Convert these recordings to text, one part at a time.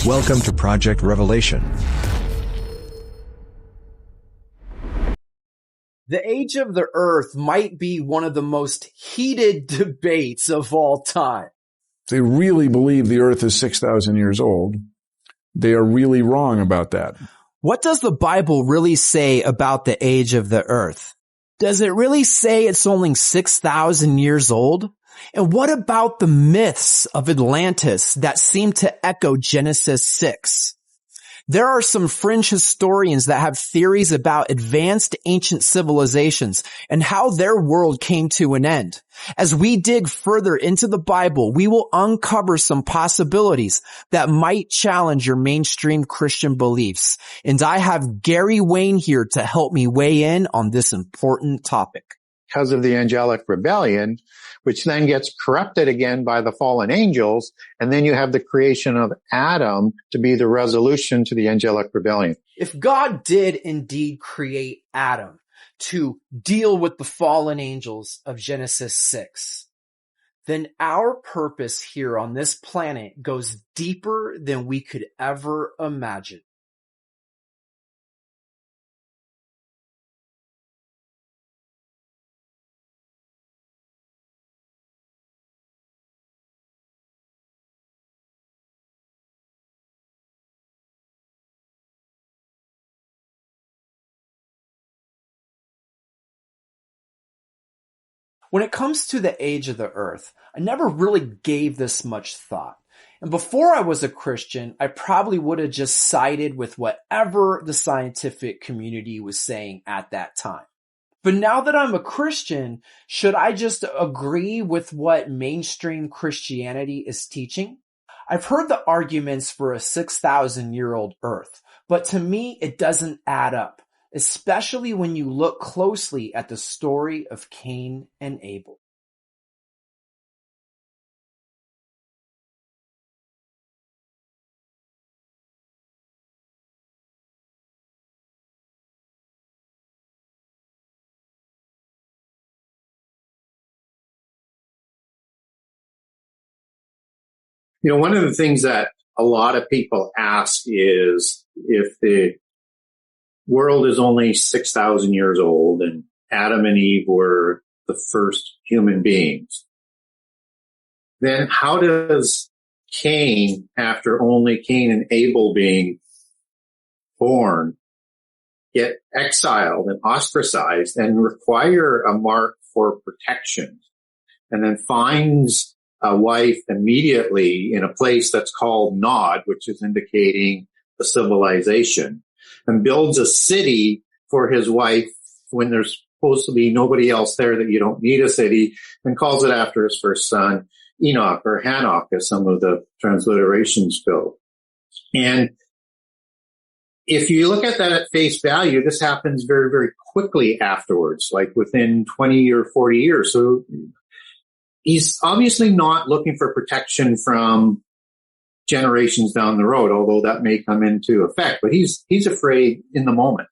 Welcome to Project Revelation. The age of the earth might be one of the most heated debates of all time. They really believe the earth is 6,000 years old. They are really wrong about that. What does the Bible really say about the age of the earth? Does it really say it's only 6,000 years old? And what about the myths of Atlantis that seem to echo Genesis 6? There are some fringe historians that have theories about advanced ancient civilizations and how their world came to an end. As we dig further into the Bible, we will uncover some possibilities that might challenge your mainstream Christian beliefs. And I have Gary Wayne here to help me weigh in on this important topic. Because of the angelic rebellion, which then gets corrupted again by the fallen angels, and then you have the creation of Adam to be the resolution to the angelic rebellion. If God did indeed create Adam to deal with the fallen angels of Genesis 6, then our purpose here on this planet goes deeper than we could ever imagine. When it comes to the age of the earth, I never really gave this much thought. And before I was a Christian, I probably would have just sided with whatever the scientific community was saying at that time. But now that I'm a Christian, should I just agree with what mainstream Christianity is teaching? I've heard the arguments for a 6,000-year-old earth, but to me, it doesn't add up. Especially when you look closely at the story of Cain and Abel. You know, one of the things that a lot of people ask is if the world is only 6,000 years old and Adam and Eve were the first human beings, then how does Cain, after only Cain and Abel being born, get exiled and ostracized and require a mark for protection, and then finds a wife immediately in a place that's called Nod, which is indicating the civilization, and builds a city for his wife when there's supposed to be nobody else there, that you don't need a city, and calls it after his first son, Enoch, or Hanok, as some of the transliterations go. And if you look at that at face value, this happens very, very quickly afterwards, like within 20 or 40 years. So he's obviously not looking for protection from generations down the road, although that may come into effect, but he's afraid in the moment.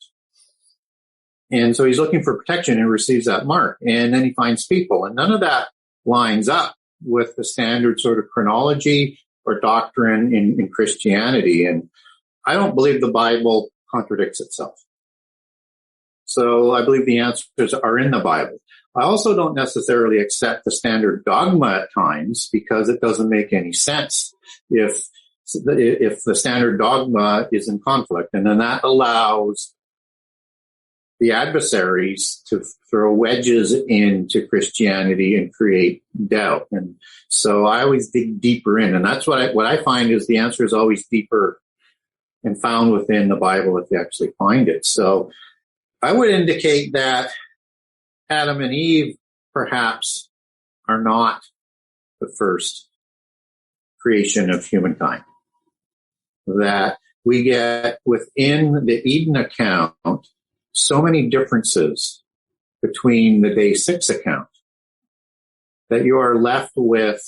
And so he's looking for protection and receives that mark. And then he finds people, and none of that lines up with the standard sort of chronology or doctrine in Christianity. And I don't believe the Bible contradicts itself. So I believe the answers are in the Bible. I also don't necessarily accept the standard dogma at times, because it doesn't make any sense if the standard dogma is in conflict, and then that allows the adversaries to throw wedges into Christianity and create doubt. And so I always dig deeper in, and that's what I find is the answer is always deeper and found within the Bible if you actually find it. So I would indicate that Adam and Eve perhaps are not the first creation of humankind. That we get within the Eden account so many differences between the day 6 account that you are left with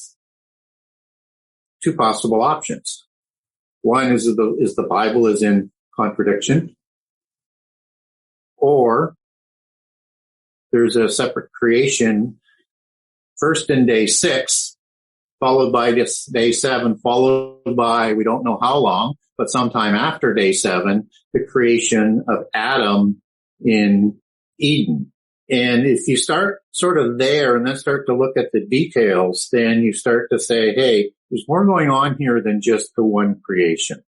two possible options. One is the Bible is in contradiction, or there's a separate creation first in day 6 followed by this day 7, followed by, we don't know how long, but sometime after day 7, the creation of Adam in Eden. And if you start sort of there and then start to look at the details, then you start to say, hey, there's more going on here than just the one creation.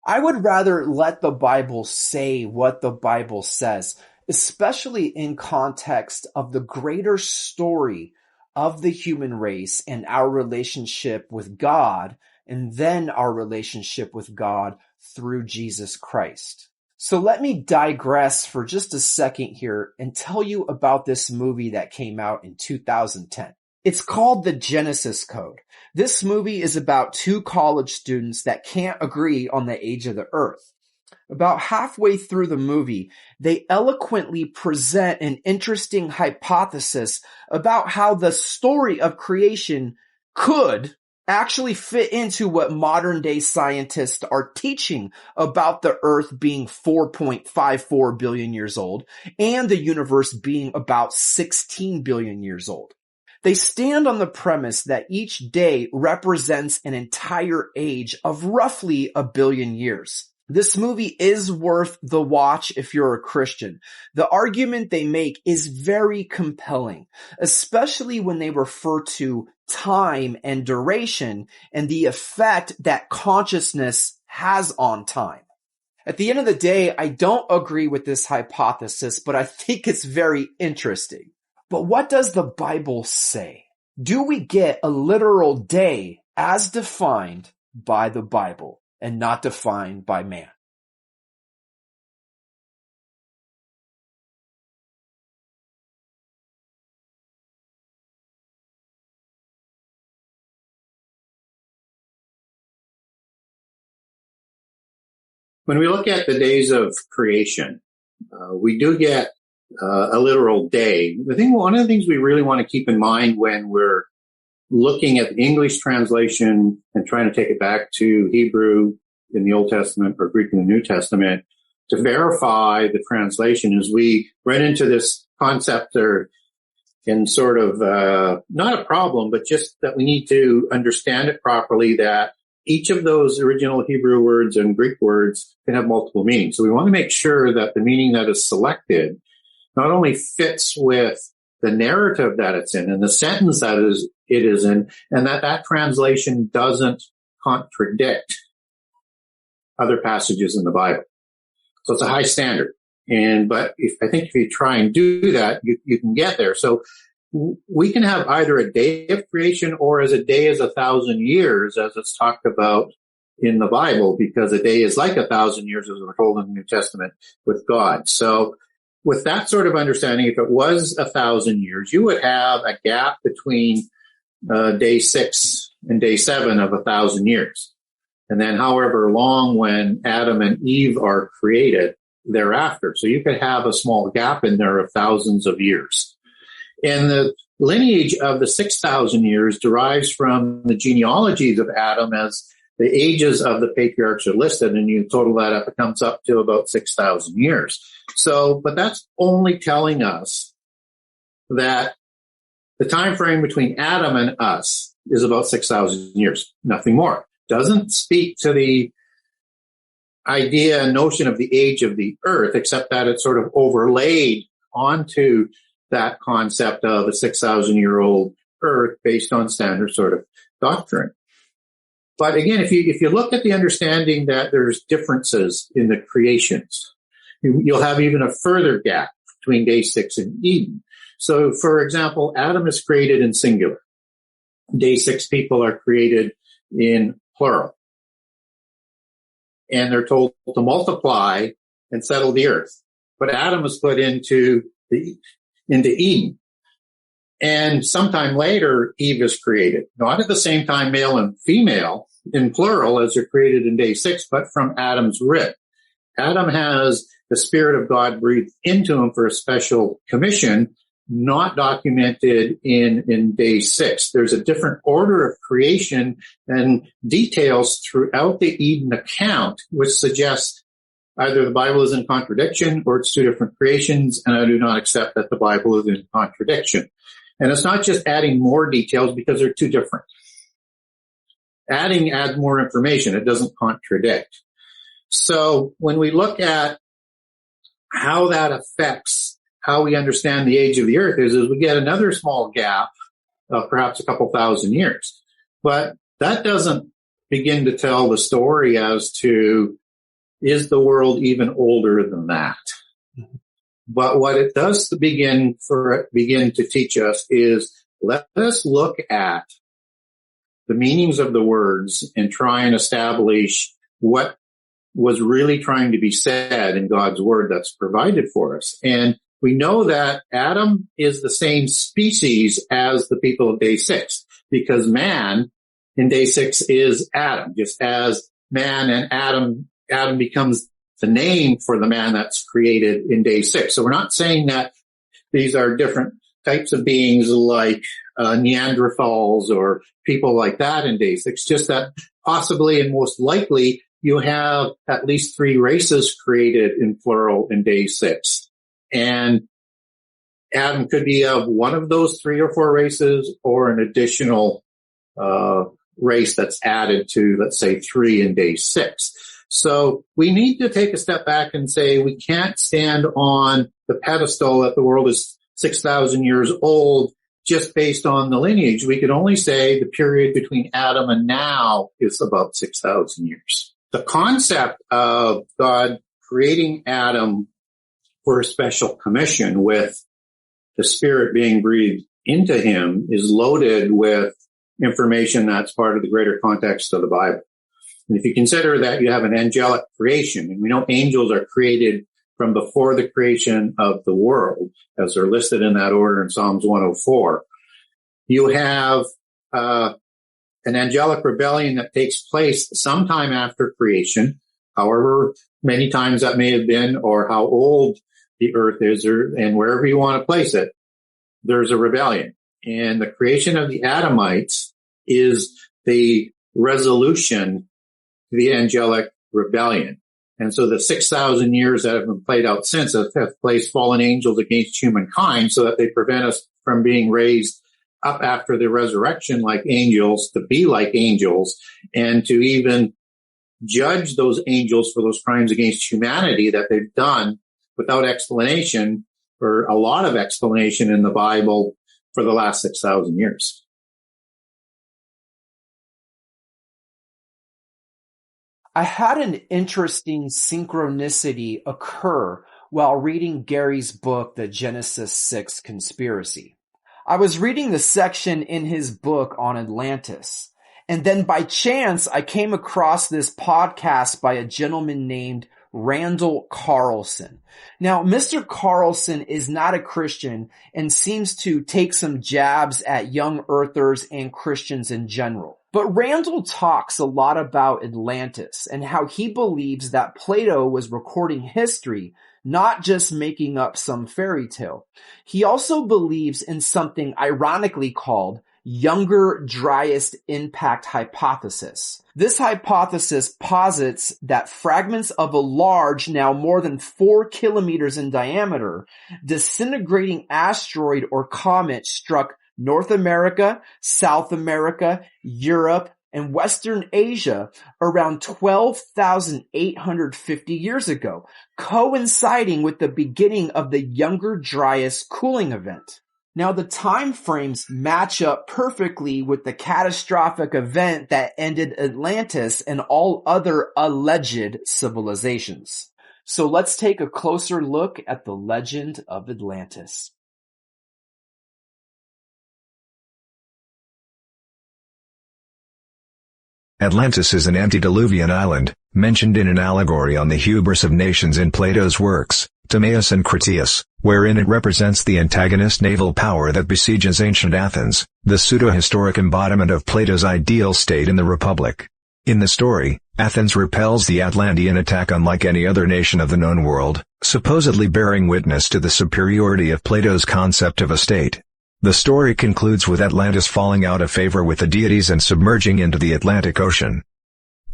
I would rather let the Bible say what the Bible says, especially in context of the greater story of the human race and our relationship with God, and then our relationship with God through Jesus Christ. So let me digress for just a second here and tell you about this movie that came out in 2010. It's called The Genesis Code. This movie is about two college students that can't agree on the age of the earth. About halfway through the movie, they eloquently present an interesting hypothesis about how the story of creation could actually fit into what modern day scientists are teaching about the earth being 4.54 billion years old and the universe being about 16 billion years old. They stand on the premise that each day represents an entire age of roughly 1 billion years. This movie is worth the watch if you're a Christian. The argument they make is very compelling, especially when they refer to time and duration and the effect that consciousness has on time. At the end of the day, I don't agree with this hypothesis, but I think it's very interesting. But what does the Bible say? Do we get a literal day as defined by the Bible and not defined by man? When we look at the days of creation, we do get a literal day. One of the things we really want to keep in mind when we're looking at the English translation and trying to take it back to Hebrew in the Old Testament or Greek in the New Testament to verify the translation is we run into this concept or in sort of not a problem, but just that we need to understand it properly, that each of those original Hebrew words and Greek words can have multiple meanings. So we want to make sure that the meaning that is selected not only fits with the narrative that it's in and the sentence that it is in, and that translation doesn't contradict other passages in the Bible. So it's a high standard. But I think if you try and do that, you can get there. So we can have either a day of creation or as a day as 1,000 years, as it's talked about in the Bible, because a day is like 1,000 years, as we're told in the New Testament with God. So with that sort of understanding, if it was 1,000 years, you would have a gap between day 6 and day 7 of 1,000 years. And then however long when Adam and Eve are created thereafter. So you could have a small gap in there of thousands of years. And the lineage of the 6,000 years derives from the genealogies of Adam as the ages of the patriarchs are listed, and you total that up, it comes up to about 6,000 years. So, but that's only telling us that the time frame between Adam and us is about 6,000 years, nothing more. Doesn't speak to the idea and notion of the age of the earth, except that it's sort of overlaid onto that concept of a 6,000-year-old earth based on standard sort of doctrine. But again, if you look at the understanding that there's differences in the creations, you'll have even a further gap between day 6 and Eden. So, for example, Adam is created in singular. Day 6 people are created in plural. And they're told to multiply and settle the earth. But Adam was put into Eden. And sometime later, Eve is created. Not at the same time, male and female, in plural, as they're created in day 6, but from Adam's rib. Adam has the Spirit of God breathed into him for a special commission, not documented in day 6. There's a different order of creation and details throughout the Eden account, which suggests either the Bible is in contradiction or it's two different creations, and I do not accept that the Bible is in contradiction. And it's not just adding more details because they're two different. Adding adds more information. It doesn't contradict. So when we look at how that affects how we understand the age of the earth is we get another small gap of perhaps a couple thousand years. But that doesn't begin to tell the story as to, is the world even older than that? Mm-hmm. But what it does to begin to teach us is, let us look at the meanings of the words and try and establish what was really trying to be said in God's word that's provided for us. And we know that Adam is the same species as the people of day 6, because man in day 6 is Adam. Just as man and Adam becomes the name for the man that's created in day 6. So we're not saying that these are different types of beings like Neanderthals or people like that in day 6, just that possibly and most likely you have at least 3 races created in plural in day 6. And Adam could be of one of those 3 or 4 races or an additional race that's added to, let's say, 3 in day 6. So we need to take a step back and say we can't stand on the pedestal that the world is 6,000 years old just based on the lineage. We can only say the period between Adam and now is about 6,000 years. The concept of God creating Adam for a special commission with the Spirit being breathed into him is loaded with information that's part of the greater context of the Bible. And if you consider that you have an angelic creation, and we know angels are created from before the creation of the world, as they're listed in that order in Psalms 104, you have an angelic rebellion that takes place sometime after creation, however many times that may have been, or how old the earth is, and wherever you want to place it, there's a rebellion. And the creation of the Adamites is the resolution to the angelic rebellion. And so the 6,000 years that have been played out since have placed fallen angels against humankind so that they prevent us from being raised up after the resurrection like angels, to be like angels, and to even judge those angels for those crimes against humanity that they've done without explanation, or a lot of explanation in the Bible for the last 6,000 years. I had an interesting synchronicity occur while reading Gary's book, The Genesis 6 Conspiracy. I was reading the section in his book on Atlantis, and then by chance I came across this podcast by a gentleman named Randall Carlson. Now, Mr. Carlson is not a Christian and seems to take some jabs at young earthers and Christians in general. But Randall talks a lot about Atlantis and how he believes that Plato was recording history, not just making up some fairy tale. He also believes in something ironically called Younger Dryas Impact Hypothesis. This hypothesis posits that fragments of a large, now more than 4 kilometers in diameter, disintegrating asteroid or comet struck North America, South America, Europe, and Western Asia around 12,850 years ago, coinciding with the beginning of the Younger Dryas cooling event. Now, the time frames match up perfectly with the catastrophic event that ended Atlantis and all other alleged civilizations. So let's take a closer look at the legend of Atlantis. Atlantis is an antediluvian island, mentioned in an allegory on the hubris of nations in Plato's works, Timaeus and Critias, wherein it represents the antagonist naval power that besieges ancient Athens, the pseudo-historic embodiment of Plato's ideal state in the Republic. In the story, Athens repels the Atlantean attack unlike any other nation of the known world, supposedly bearing witness to the superiority of Plato's concept of a state. The story concludes with Atlantis falling out of favor with the deities and submerging into the Atlantic Ocean.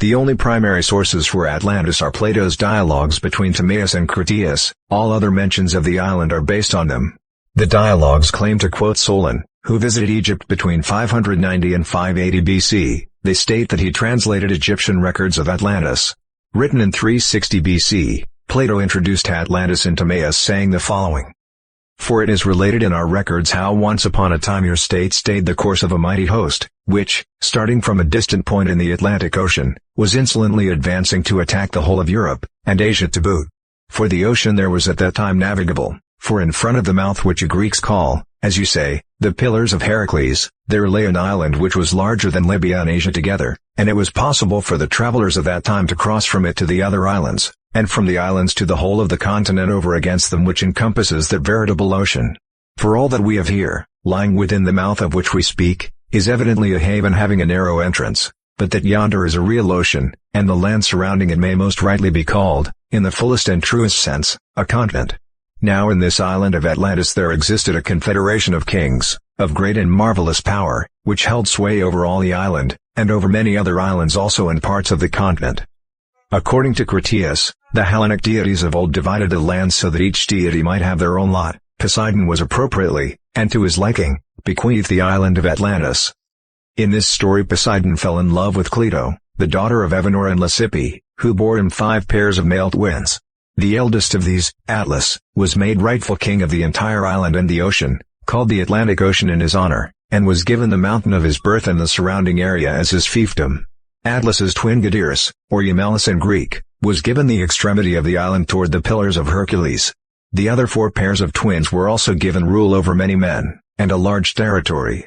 The only primary sources for Atlantis are Plato's dialogues between Timaeus and Critias. All other mentions of the island are based on them. The dialogues claim to quote Solon, who visited Egypt between 590 and 580 BC. They state that he translated Egyptian records of Atlantis. Written in 360 BC, Plato introduced Atlantis in Timaeus, saying the following: "For it is related in our records how once upon a time your state stayed the course of a mighty host, which, starting from a distant point in the Atlantic Ocean, was insolently advancing to attack the whole of Europe, and Asia to boot. For the ocean there was at that time navigable, for in front of the mouth which you Greeks call, as you say, the Pillars of Heracles, there lay an island which was larger than Libya and Asia together, and it was possible for the travelers of that time to cross from it to the other islands, and from the islands to the whole of the continent over against them which encompasses that veritable ocean. For all that we have here, lying within the mouth of which we speak, is evidently a haven having a narrow entrance, but that yonder is a real ocean, and the land surrounding it may most rightly be called, in the fullest and truest sense, a continent. Now in this island of Atlantis there existed a confederation of kings, of great and marvelous power, which held sway over all the island, and over many other islands also in parts of the continent. According to Critias, the Hellenic deities of old divided the land so that each deity might have their own lot. Poseidon was appropriately, and to his liking, bequeathed the island of Atlantis. In this story Poseidon fell in love with Cleito, the daughter of Evenor and Leucippe, who bore him 5 pairs of male twins. The eldest of these, Atlas, was made rightful king of the entire island and the ocean, called the Atlantic Ocean in his honor, and was given the mountain of his birth and the surrounding area as his fiefdom. Atlas's twin Gadeirus, or Eumelus in Greek, was given the extremity of the island toward the Pillars of Hercules. The other 4 pairs of twins were also given rule over many men, and a large territory.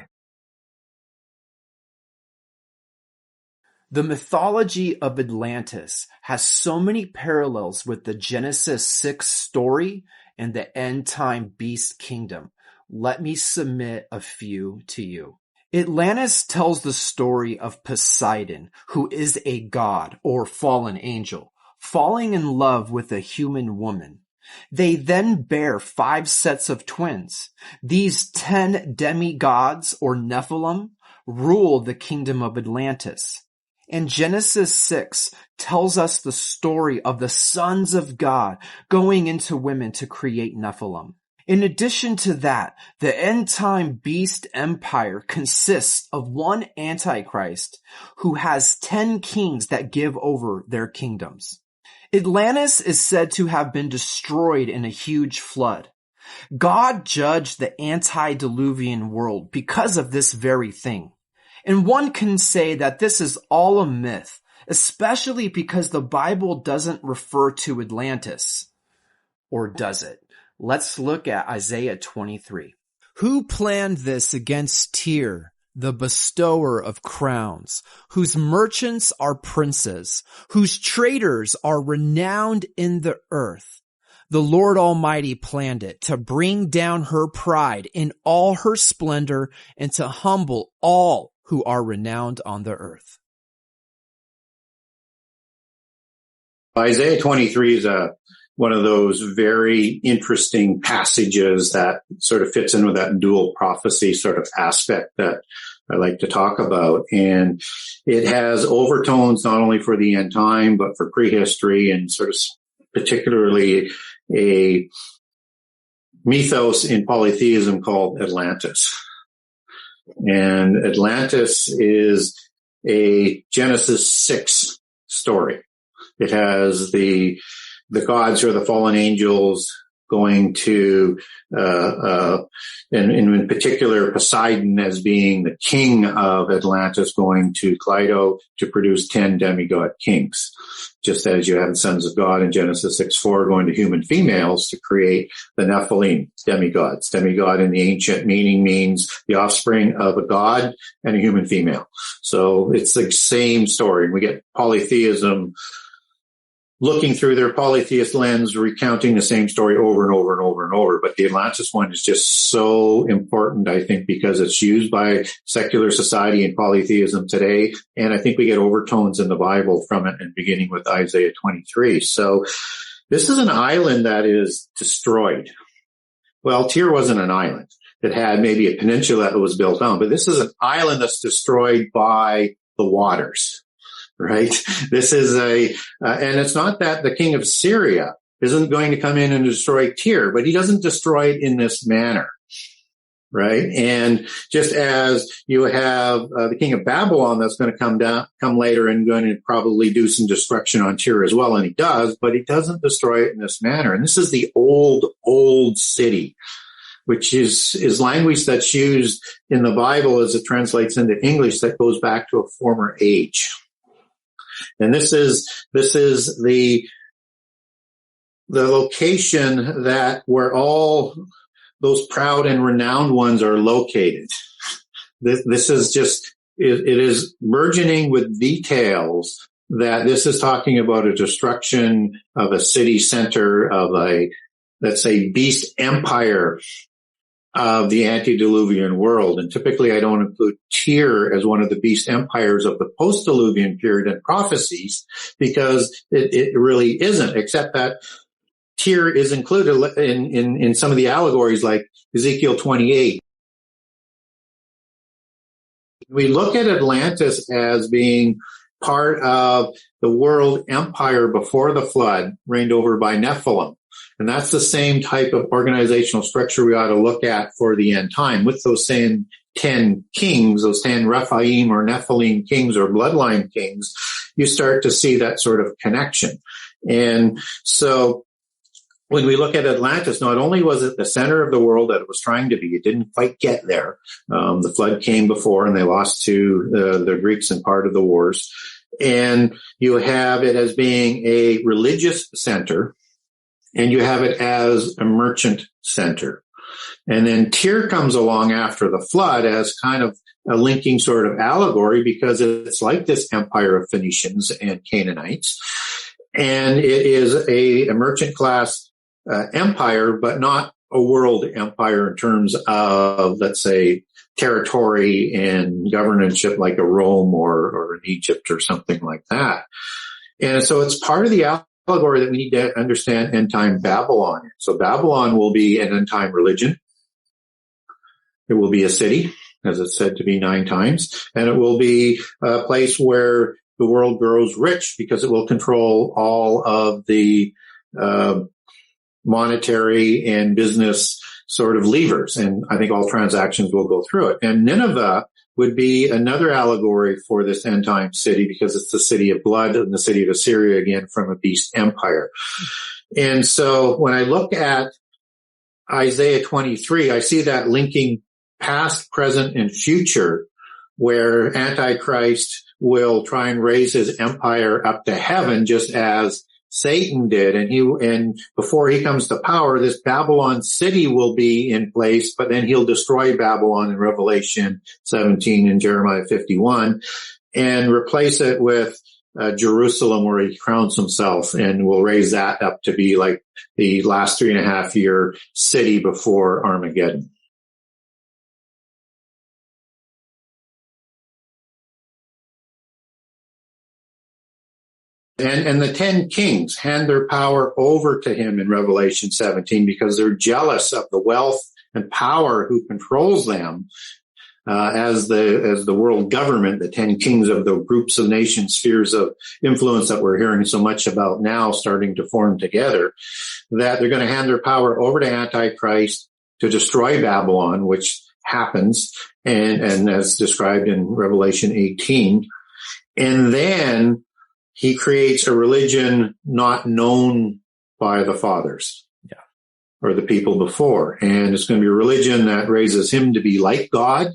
The mythology of Atlantis has so many parallels with the Genesis 6 story and the end-time beast kingdom. Let me submit a few to you. Atlantis tells the story of Poseidon, who is a god or fallen angel, falling in love with a human woman. They then bear 5 sets of twins. These 10 demigods or Nephilim rule the kingdom of Atlantis. And Genesis 6 tells us the story of the sons of God going into women to create Nephilim. In addition to that, the end-time beast empire consists of one Antichrist who has 10 kings that give over their kingdoms. Atlantis is said to have been destroyed in a huge flood. God judged the antediluvian world because of this very thing. And one can say that this is all a myth, especially because the Bible doesn't refer to Atlantis. Or does it? Let's look at Isaiah 23. Who planned this against Tyre, the bestower of crowns, whose merchants are princes, whose traders are renowned in the earth? The Lord Almighty planned it to bring down her pride in all her splendor and to humble all who are renowned on the earth. Isaiah 23 is one of those very interesting passages that sort of fits in with that dual prophecy sort of aspect that I like to talk about. And it has overtones not only for the end time, but for prehistory and sort of particularly a mythos in polytheism called Atlantis. And Atlantis is a Genesis 6 story. It has the gods or the fallen angels going to, and in particular Poseidon as being the king of Atlantis going to Cleito to produce 10 demigod kings. Just as you have the sons of God in Genesis 6:4 going to human females to create the Nephilim, demigods. Demigod in the ancient meaning means the offspring of a god and a human female. So it's the same story. We get polytheism looking through their polytheist lens, recounting the same story over and over and over and over. But the Atlantis one is just so important, I think, because it's used by secular society and polytheism today. And I think we get overtones in the Bible from it, and beginning with Isaiah 23. So this is an island that is destroyed. Well, Tyre wasn't an island. It had maybe a peninsula that was built on, but this is an island that's destroyed by the waters. right? This is and it's not that the king of Syria isn't going to come in and destroy Tyre, but he doesn't destroy it in this manner, right? And just as you have the king of Babylon that's going to come later and going to probably do some destruction on Tyre as well, and he does, but he doesn't destroy it in this manner. And this is the old city, which is language that's used in the Bible as it translates into English that goes back to a former age. And this is the location where all those proud and renowned ones are located. This is just, it is burgeoning with details that this is talking about a destruction of a city center of let's say, beast empire of the antediluvian world. And typically I don't include Tyre as one of the beast empires of the post-diluvian period in prophecies because it really isn't, except that Tyre is included in some of the allegories like Ezekiel 28. We look at Atlantis as being part of the world empire before the flood, reigned over by Nephilim. And that's the same type of organizational structure we ought to look at for the end time with those same 10 kings, those 10 Rephaim or Nephilim kings or bloodline kings. You start to see that sort of connection. And so when we look at Atlantis, not only was it the center of the world that it was trying to be, it didn't quite get there. The flood came before and they lost to the Greeks in part of the wars. And you have it as being a religious center, and you have it as a merchant center. And then Tyre comes along after the flood as kind of a linking sort of allegory because it's like this empire of Phoenicians and Canaanites. And it is a merchant class empire, but not a world empire in terms of, let's say, territory and governorship like a Rome or an Egypt or something like that. And so it's part of the allegory that we need to understand end time Babylon. So Babylon will be an end time religion. It will be a city, as it's said to be 9 times, and it will be a place where the world grows rich because it will control all of the monetary and business sort of levers. And I think all transactions will go through it. And Nineveh would be another allegory for this end time city because it's the city of blood and the city of Assyria, again, from a beast empire. And so when I look at Isaiah 23, I see that linking past, present, and future, where Antichrist will try and raise his empire up to heaven just as Satan did. And before he comes to power, this Babylon city will be in place, but then he'll destroy Babylon in Revelation 17 and Jeremiah 51 and replace it with Jerusalem, where he crowns himself, and will raise that up to be like the last 3.5 year city before Armageddon. And the 10 kings hand their power over to him in Revelation 17 because they're jealous of the wealth and power who controls them as the world government, the 10 kings of the groups of nations, spheres of influence that we're hearing so much about now starting to form together, that they're going to hand their power over to Antichrist to destroy Babylon, which happens, and as described in Revelation 18. And then he creates a religion not known by the fathers or the people before. And it's going to be a religion that raises him to be like God,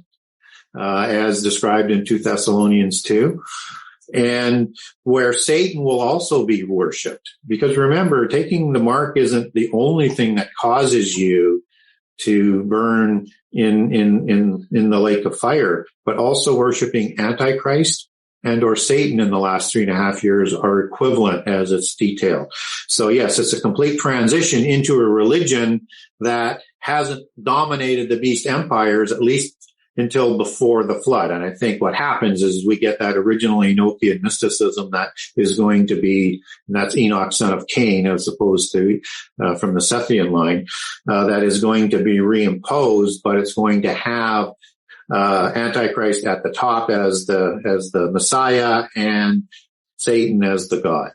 as described in 2 Thessalonians 2, and where Satan will also be worshipped. Because remember, taking the mark isn't the only thing that causes you to burn in the lake of fire, but also worshiping Antichrist and or Satan in the last 3.5 years are equivalent as it's detailed. So yes, it's a complete transition into a religion that hasn't dominated the beast empires, at least until before the flood. And I think what happens is we get that original Enochian mysticism that is going to be, and that's Enoch, son of Cain, as opposed to from the Sethian line, that is going to be reimposed, but it's going to have Antichrist at the top as the Messiah, and Satan as the God.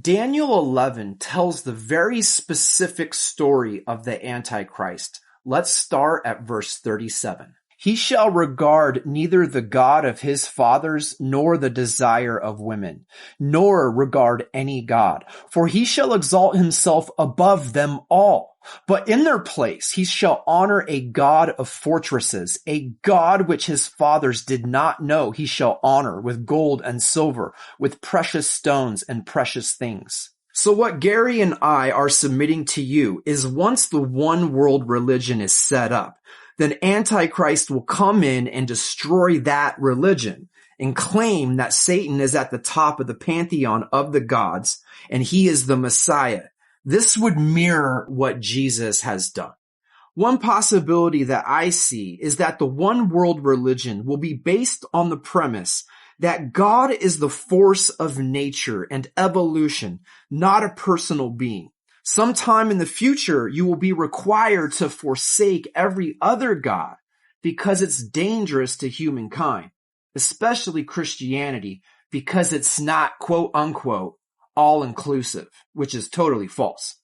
Daniel 11 tells the very specific story of the Antichrist. Let's start at verse 37. He shall regard neither the God of his fathers, nor the desire of women, nor regard any God, for he shall exalt himself above them all. But in their place he shall honor a God of fortresses, a God which his fathers did not know he shall honor with gold and silver, with precious stones and precious things. So what Gary and I are submitting to you is once the one world religion is set up, then Antichrist will come in and destroy that religion and claim that Satan is at the top of the pantheon of the gods and he is the Messiah. This would mirror what Jesus has done. One possibility that I see is that the one world religion will be based on the premise that God is the force of nature and evolution, not a personal being. Sometime in the future, you will be required to forsake every other god because it's dangerous to humankind, especially Christianity, because it's not, quote unquote, all-inclusive, which is totally false.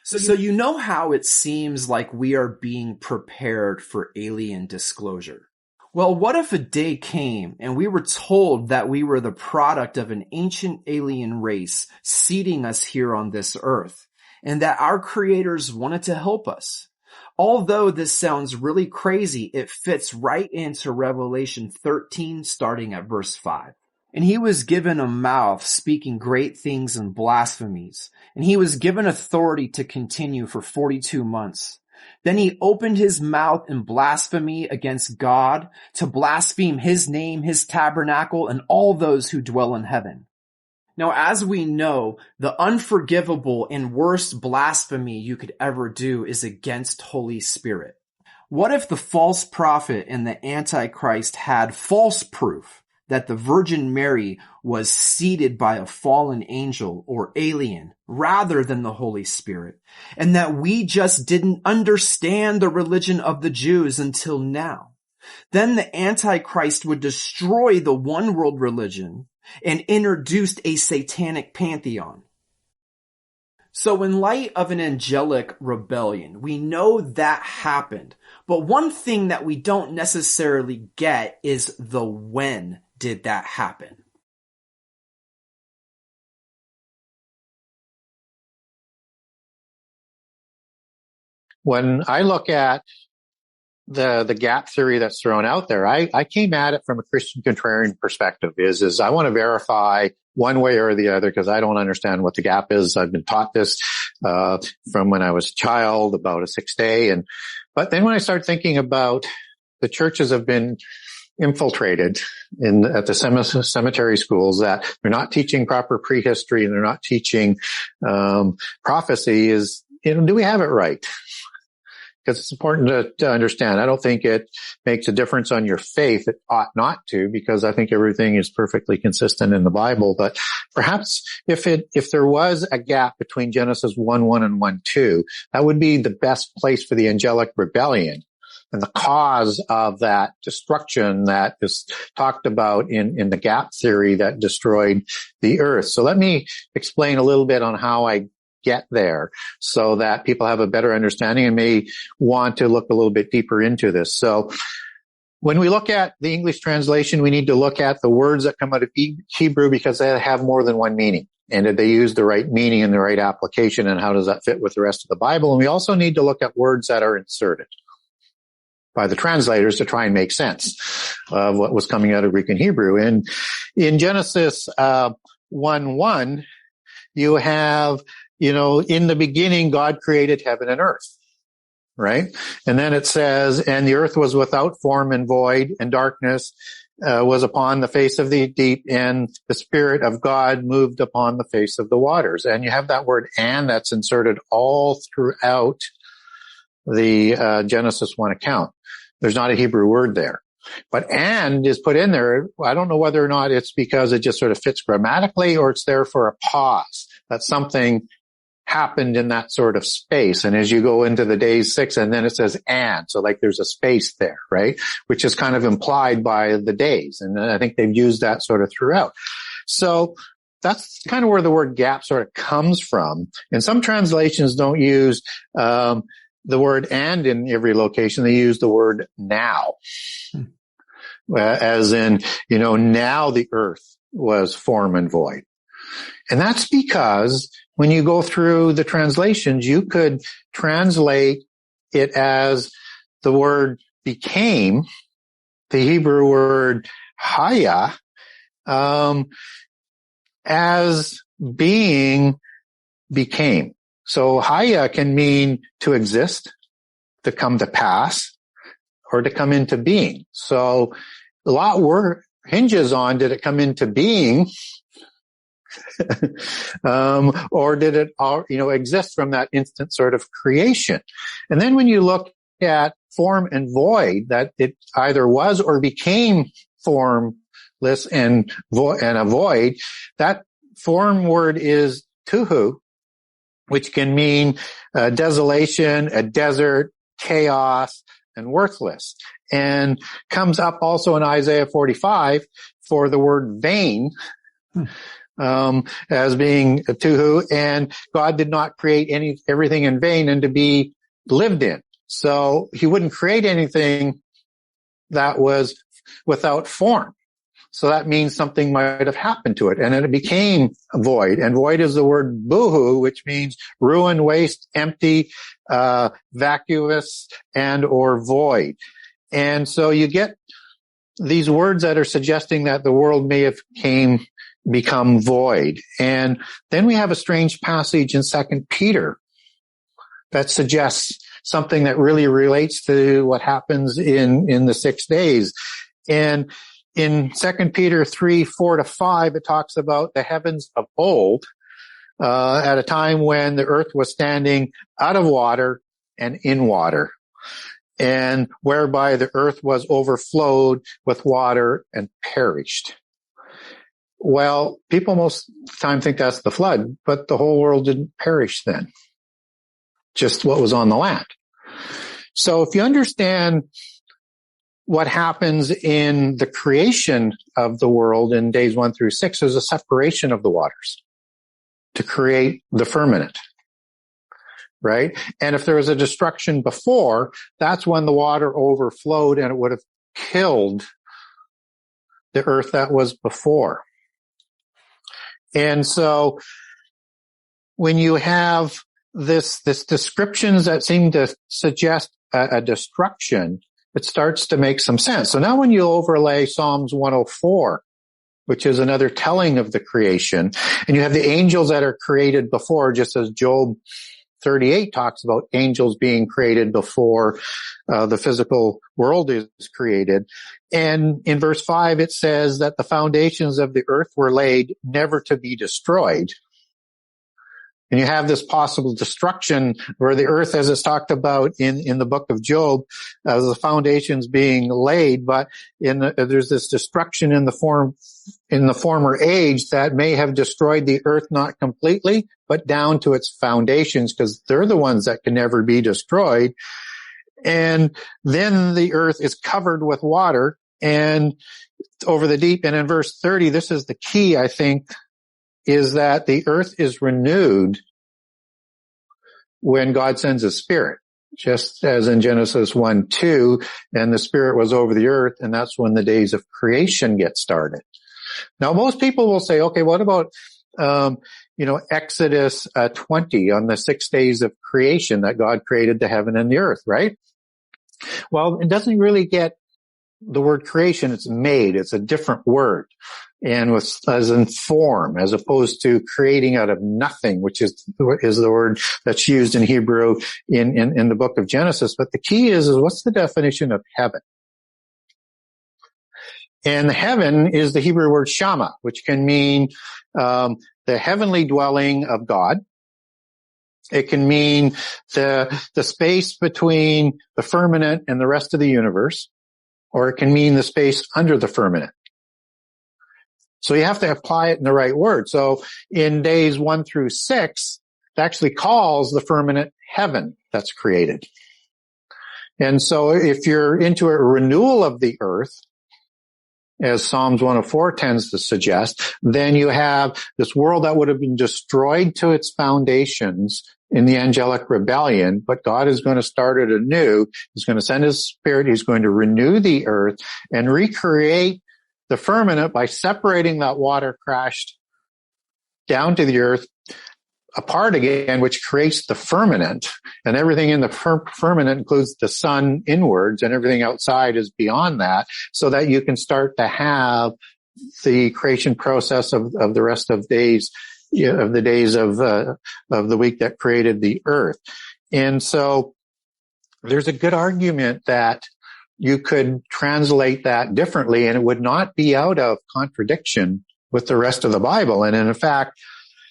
So you know how it seems like we are being prepared for alien disclosure. Well, what if a day came and we were told that we were the product of an ancient alien race seeding us here on this earth, and that our creators wanted to help us? Although this sounds really crazy, it fits right into Revelation 13, starting at verse 5. And he was given a mouth speaking great things and blasphemies, and he was given authority to continue for 42 months. Then he opened his mouth in blasphemy against God, to blaspheme his name, his tabernacle, and all those who dwell in heaven. Now, as we know, the unforgivable and worst blasphemy you could ever do is against Holy Spirit. What if the false prophet and the Antichrist had false proof that the Virgin Mary was seated by a fallen angel or alien rather than the Holy Spirit, and that we just didn't understand the religion of the Jews until now? Then the Antichrist would destroy the one world religion and introduced a satanic pantheon. So in light of an angelic rebellion, we know that happened. But one thing that we don't necessarily get is the when did that happen. When I look at the gap theory that's thrown out there, I came at it from a Christian contrarian perspective. Is I want to verify one way or the other because I don't understand what the gap is. I've been taught this from when I was a child about a 6 day, but then when I start thinking about the churches have been infiltrated at the cemetery schools, that they're not teaching proper prehistory and they're not teaching prophecy. Do we have it right? Because it's important to understand. I don't think it makes a difference on your faith. It ought not to, because I think everything is perfectly consistent in the Bible. But perhaps if there was a gap between Genesis 1:1 and 1:2, that would be the best place for the angelic rebellion and the cause of that destruction that is talked about in the gap theory that destroyed the earth. So let me explain a little bit on how I get there so that people have a better understanding and may want to look a little bit deeper into this. So when we look at the English translation, we need to look at the words that come out of Hebrew because they have more than one meaning. And did they use the right meaning and the right application, and how does that fit with the rest of the Bible? And we also need to look at words that are inserted by the translators to try and make sense of what was coming out of Greek and Hebrew. And in Genesis 1:1, you have, in the beginning, God created heaven and earth, right? And then it says, and the earth was without form and void, and darkness was upon the face of the deep, and the Spirit of God moved upon the face of the waters. And you have that word "and" that's inserted all throughout the Genesis 1 account. There's not a Hebrew word there. But "and" is put in there. I don't know whether or not it's because it just sort of fits grammatically, or it's there for a pause, that something happened in that sort of space. And as you go into the days 6, and then it says and, so like there's a space there, right? Which is kind of implied by the days. And I think they've used that sort of throughout. So that's kind of where the word gap sort of comes from. And some translations don't use the word and in every location. They use the word now. As in, now the earth was form and void. And that's because when you go through the translations, you could translate it as the word became, the Hebrew word haya, as being became. So haya can mean to exist, to come to pass, or to come into being. So a lot hinges on, did it come into being? Or did it, exist from that instant sort of creation? And then when you look at form and void, that it either was or became formless and a void, that form word is tuhu, which can mean desolation, a desert, chaos, and worthless. And comes up also in Isaiah 45 for the word vain, as being tuhu, and God did not create everything in vain and to be lived in. So he wouldn't create anything that was without form. So that means something might have happened to it, and then it became void. And void is the word buhu, which means ruin, waste, empty, vacuous, and or void. And so you get these words that are suggesting that the world may have become void. And then we have a strange passage in 2 Peter that suggests something that really relates to what happens in the 6 days. And in 2 Peter 3:4-5, it talks about the heavens of old, at a time when the earth was standing out of water and in water, and whereby the earth was overflowed with water and perished. Well, people most of the time think that's the flood, but the whole world didn't perish then. Just what was on the land. So if you understand what happens in the creation of the world in days 1 through 6, there's a separation of the waters to create the firmament, right? And if there was a destruction before, that's when the water overflowed and it would have killed the earth that was before. And so when you have this descriptions that seem to suggest a destruction, it starts to make some sense. So now when you overlay Psalms 104, which is another telling of the creation, and you have the angels that are created before, just as Job 38 talks about angels being created before the physical world is created. And in verse 5, it says that the foundations of the earth were laid never to be destroyed. And you have this possible destruction where the earth, as it's talked about in the book of Job, as the foundations being laid, but there's this destruction in the former age that may have destroyed the earth, not completely, but down to its foundations, because they're the ones that can never be destroyed. And then the earth is covered with water and over the deep. And in verse 30, this is the key, I think, is that the earth is renewed when God sends his spirit, just as in Genesis 1:2, and the spirit was over the earth, and that's when the days of creation get started. Now, most people will say, okay, what about, Exodus 20 on the 6 days of creation that God created the heaven and the earth, right? Well, it doesn't really get the word creation. It's made. It's a different word. And as in form, as opposed to creating out of nothing, which is the word that's used in Hebrew in the book of Genesis. But the key is what's the definition of heaven? And heaven is the Hebrew word shama, which can mean the heavenly dwelling of God. It can mean the space between the firmament and the rest of the universe, or it can mean the space under the firmament. So you have to apply it in the right word. So in days 1 through 6, actually calls the firmament heaven that's created. And so if you're into a renewal of the earth, as Psalms 104 tends to suggest, then you have this world that would have been destroyed to its foundations in the angelic rebellion, but God is going to start it anew. He's going to send his spirit. He's going to renew the earth and recreate the firmament by separating that water crashed down to the earth apart again, which creates the firmament. And everything in the firmament includes the sun inwards, and everything outside is beyond that, so that you can start to have the creation process of the rest of days, of the days of the week that created the earth. And so there's a good argument that you could translate that differently, and it would not be out of contradiction with the rest of the Bible. And in fact,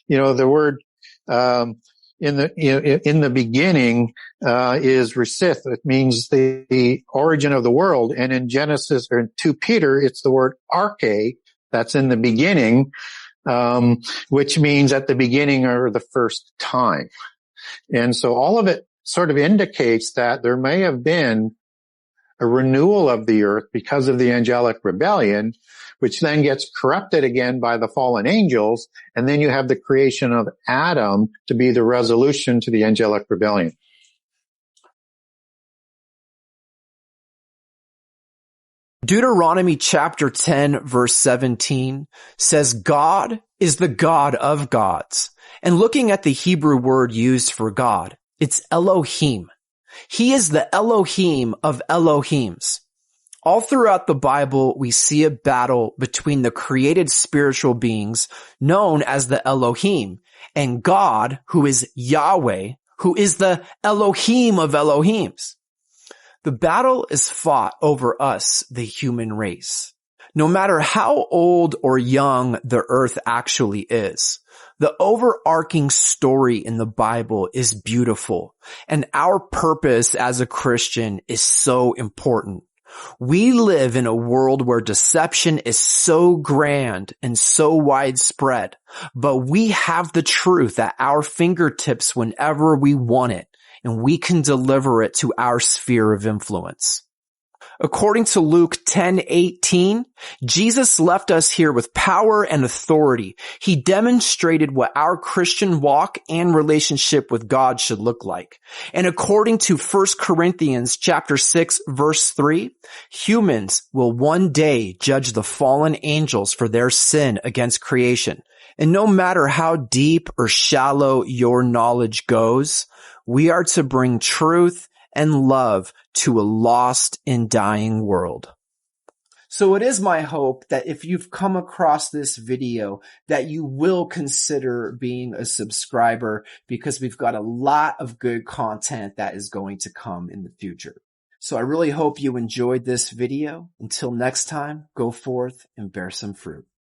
the word in the beginning is resith. It means the origin of the world. And in Genesis, or in 2 Peter, it's the word arche that's in the beginning, which means at the beginning or the first time. And so all of it sort of indicates that there may have been a renewal of the earth because of the angelic rebellion, which then gets corrupted again by the fallen angels. And then you have the creation of Adam to be the resolution to the angelic rebellion. Deuteronomy chapter 10 verse 17 says God is the God of gods. And looking at the Hebrew word used for God, it's Elohim. He is the Elohim of Elohims. All throughout the Bible, we see a battle between the created spiritual beings known as the Elohim and God, who is Yahweh, who is the Elohim of Elohims. The battle is fought over us, the human race. No matter how old or young the earth actually is, the overarching story in the Bible is beautiful, and our purpose as a Christian is so important. We live in a world where deception is so grand and so widespread, but we have the truth at our fingertips whenever we want it, and we can deliver it to our sphere of influence. According to Luke 10:18, Jesus left us here with power and authority. He demonstrated what our Christian walk and relationship with God should look like. And according to 1 Corinthians chapter 6 verse 3, humans will one day judge the fallen angels for their sin against creation. And no matter how deep or shallow your knowledge goes, we are to bring truth and love to a lost and dying world. So it is my hope that if you've come across this video, that you will consider being a subscriber, because we've got a lot of good content that is going to come in the future. So I really hope you enjoyed this video. Until next time, go forth and bear some fruit.